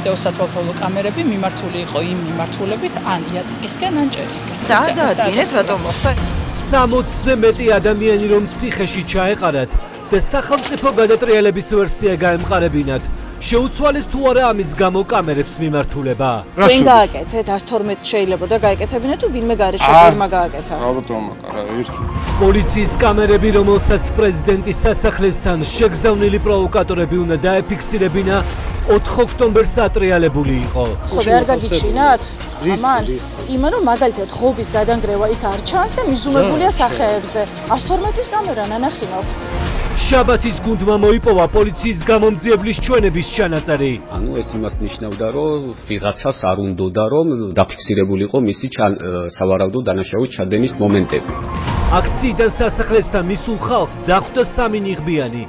ვიდეო სათვალთვალო კამერები მიმართული იყო იმ მიმართულებით ან იატაკისკენ ან ჭერისკენ. დაადგინეს რატომ მოხდა? 60-ზე მეტი ადამიანი რომ ციხეში ჩაეყარათ და სახელმწიფო გადატრიალების ვერსია გაემყარებინათ. შეუცვალეს თუ არა ამის გამო კამერებს მიმართულება. ვინ გააკეთეთ 112 შეიძლება და გაეკეთებინათ თუ ვინმე გარეშეფერმა გააკეთა? პოლიციის კამერები, რომელსაც პრეზიდენტის სასახლესთან შეგზავნილი პროვოკატორები უნდა დაეფიქსირებინა, 4 ოქტომბერს ატრიალებული იყო. ხო, ვერ გაგიჩინათ? ამან, იმან რომ მაგალითად ხობის გადანგრევა იქ არ ჩანს და მიზუმებულია სახეებზე. 112-ის კამერა ნანახინავთ. შაბათის გუნდმა მოიპოვა პოლიციის გამომძიებლის ჩვენების ჩანაწერი. ანუ ეს იმას ნიშნავდა, რომ ვიღაცას არ უნდოდა, რომ დაფიქსირებულიყო მისი სავარაუდო დანაშაულის ჩადენის მომენტები. აქციიდან სასახლესთან მისულ ხალხს დახვდა 3 ნიღბიანი.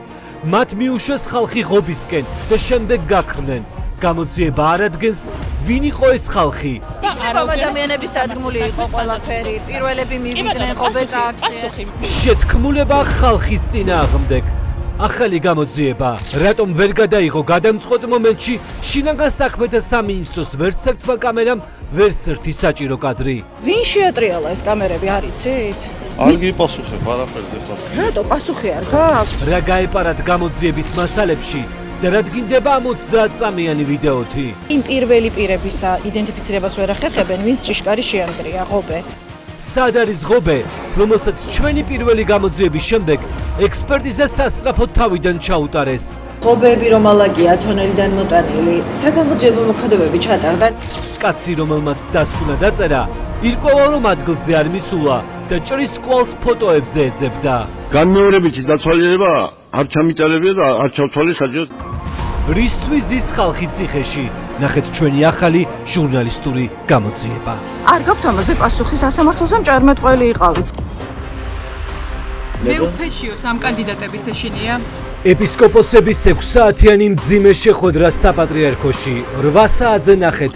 მათ მიუშვეს ხალხი ღობისკენ და შემდეგ გაქრნენ. გამოძიება არ ადგენს, ვინ იყო ეს ხალხი. იქნება ადამიანების სადგმული იყო ყველაფერი, პირველები მივიდნენ ღობე წააქციეს. შეთქმულება ხალხის წინააღმდეგ. ახალი გამოძიება, რატომ ვერ გადაიღო გადამწყვეტ მომენტში შინაგან საქმეთა სამინისტროს ვერც ერთმა კამერამ ვერც ერთი საჭირო კადრი. ვინ შეატრიალა ეს კამერები, არ იცით? არ გიპასუხებ არაფერზე ხო? რატო პასუხი არ გააქვს? რა გაეპარათ გამოძიების მასალებში და რა დგინდება 30 წამიანი ვიდეოთი. იმ პირველი პირების იდენტიფიცირებას ვერ ახერხებენ, ვინც ჭიშკარი შეანგრია ღობე. სად არის ღობე, რომელსაც ჩვენი პირველი გამოძიების შემდეგ ექსპერტიზა სასწრაფოდ თავიდან ჩაუტარეს. ღობეები რომ ალაგია ათონელიდან მოტანილი, საგამოძიებო მოქმედებები ჩატარდა. კაცი, რომელმაც დასკვნა დაწერა, ირკვევა რომ ადგილზე არ მისულა და ჭრის კვალს ფოტოებზე ეძებდა. განმეორებითი დათვალიერება არ ჩამიწერებია და არ ჩავთვალე საჯაროდ. რისთვის ზის ხალხი ციხეში? ნახეთ ჩვენი ახალი ჟურნალისტური გამოძიება. არ გაქვთ ამაზე პასუხი, სასამართლოზე მჭერმეტყველი იყავით. მეუფეშიო სამ კანდიდატების ეშინია. ეპისკოპოსების 6 საათიანი მძიმე შეხვედრა საპატრიარქოში. 8 საათზე ნახეთ,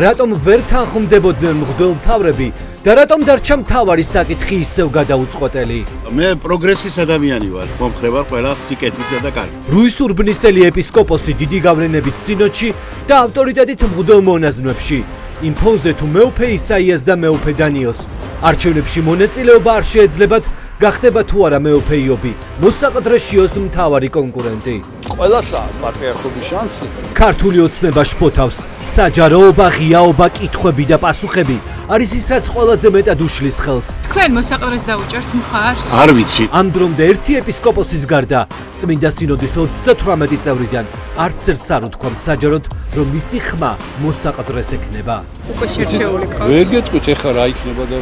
რატომ ვერ თანხმდებოდნენ მღვდელმთავრები და რატომ დარჩა მთავარი საკითხი ისევ გადაუწყვეტელი. მე პროგრესის ადამიანი ვარ, მომხრება ყველა სიკეთისა და კარგი. რუის ურბნისელი ეპისკოპოსი დიდი გავლენებით სინოდში და ავტორიტეტით მღვდელ მონაზვნებში. იმ ფონზე თუ მეუფე ისაიას და მეუფე დანიელს არჩევნებში მონაწილეობა არ შეეძლებათ, გახდება თუ არა მეუფე იობი, მოსაყდრეშიოს მთავარი კონკურენტი. ყველასაა პატრიარქობის შანსი. ქართული ოცნება შფოთავს, საჯაროობა, ღიაობა, კითხვები და პასუხები არის ის, რაც ყველაზე მეტად უშლის ხელს. თქვენ მოსაყდრეს დაუჭერთ მხარს? არ ვიცი. ამ დრომდე ერთი ეპისკოპოსის გარდა წმინდა სინოდის 38 წევრიდან არც ერთს არ უთქვამს საჯაროდ, რომ მისი ხმა მოსაყდრეს ექნება. უკვე შერჩეული ყავს. ვერ გეტყვით ეხლა რა იქნება და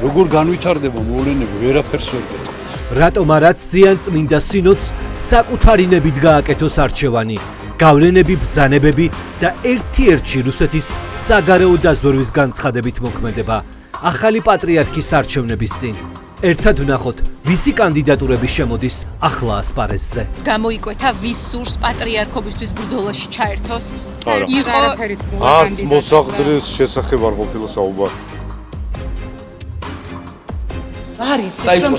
როგორ განვითარდება მოვლენები, ვერაფერს ვერ გეტყვით. რატომ არ აცდიან წმინდა სინოდს საკუთარი ნებით გააკეთოს არჩევანი, გავლენები, ბრძანებები და ერთ-ერთი რუსეთის საგარეო დაზვერვის განცხადებით მოქმედება ახალი პატრიარქის არჩევნების წინ. ერთად ვნახოთ, ვისი კანდიდატურები შემოდის ახლა ასპარეზზე. გამოიკვეთა ვის სურს პატრიარქობისთვის ბრძოლაში ჩაერთოს? იყო არც მოსაყდრეს შესახებ არ ყოფილა საუბარი. არ იცით რომ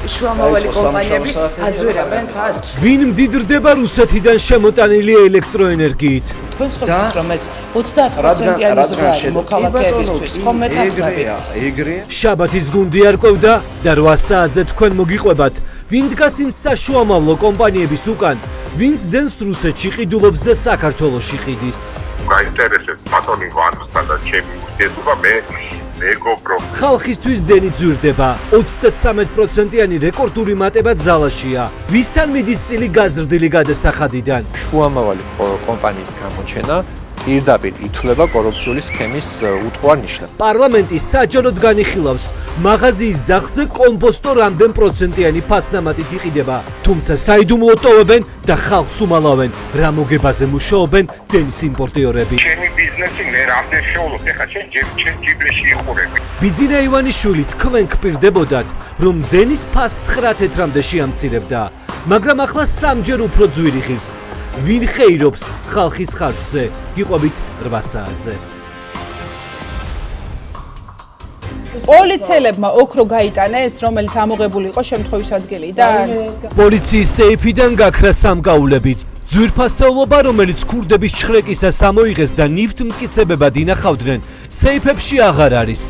შუამავალი კომპანიები აძვირებენ ფას. ვინ მდიდრდება რუსეთიდან შემოტანილი ელექტროენერგიით? თქვენ ხედავთ რომ ეს 30%-იანი ზღარი მოქალაქეებისთვის ხომ მეტახდება. შაბათის გუნდი არ ყვევდა და 8 საათზე თქვენ მოგიყვებათ, ვინ დგას იმ საშუამავლო კომპანიების უკან, ვინც დენს რუსეთში ყიდულობს და საქართველოში ყიდის. გაინტერესებს ბატონი ვანსთან და ჩემი ურთიერთობა მეგობრო. ხალხისთვის დენი ძვირდება, 33%-იანი რეკორდული მატება ძალაშია. ვისთან მიდის წილი გაზრდილი გადასახადიდან? შუამავალი კომპანიის გამოჩენა პირდაპირ ითვლება კორუფციული სქემის უტყუარ ნიშნად. პარლამენტი საჯაროდ განიხილავს, მაღაზიის დახზე კომპოსტო რამდენ პროცენტიანი ფასნამატით იყიდება, თუმცა საიდუმლო ტოვებენ და ხალხს უმალავენ, რა მოგებაზე მუშაობენ დენის იმპორტიორები. ჩემი ბიზნესი მე რამდენ შეულობ, ეხლა შენ ჯიბლეში იყურები. ბიძინა ივანიშვილი თქვენ გპირდებოდათ, რომ დენის ფასს 9 თეთრამდე შეამცირებდა, მაგრამ ახლა 3-ჯერ უფრო ძვირი ღირს. ვინ ხეირობს ხალხის ხარჯზე? გიყვებით 8 საათზე. პოლიციელებმა ოქრო გაიტანეს, რომელიც ამოღებული იყო შემთხვევის ადგილიდან. პოლიციის სეიფიდან გაქრა სამკაულებით. ძვირფასეულობა, რომელიც ქურდების ჩხრეკისას ამოიღეს და ნივთმტკიცებებად ინახავდნენ, სეიფებში აღარ არის.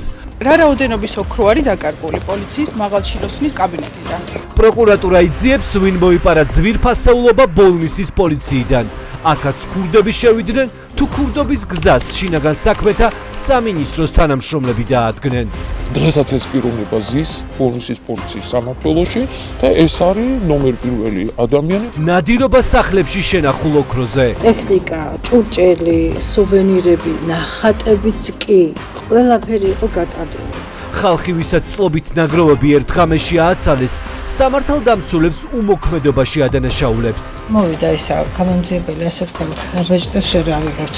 რა რაოდენობის ოქრო არის დაკარგული პოლიციის მაღალჩინოსნის კაბინეტიდან? პროკურატურა იძიებს, ვინ მოიპარა ძვირფასეულობა ბოლნისის პოლიციიდან. აქაც ქურდები შევიდნენ, თუ ქურდობის გზას შინაგან საქმეთა სამინისტროს თანამშრომლები დაადგნენ. დღესაც ეს პიროვნება ზის ბოლნისის პოლიციის სამმართველოში და ეს არის ნომერ პირველი ადამიანი. ნადირობა სახლებში შენახულ ოქროზე. ტექნიკა, ჭურჭელი, სუვენირები, ნახატებიც კი, ყველაფერი იყო გატარებული. ხალხი, ვისაც წლობით ნაგროვები ერთ ღამეში ააცალეს, სამართალდამცველებს უმოქმედობაში ადანაშაულებს. მოვიდა ისა გამომძიებელი, ასე თქვა, ხარბაჭდებს ვერ ავიღებთ.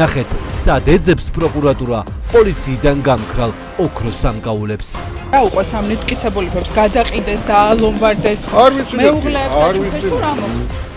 ნახეთ, სად ეძებს პროკურატურა პოლიციიდან გამქრალ ოქროს სამკაულებს. რა უყვეს ამ ნივთმტკიცებულებებს გადაყიდეს და ალომბარდეს? მეუღლეებს აჩუქეს თუ რა მოხდა?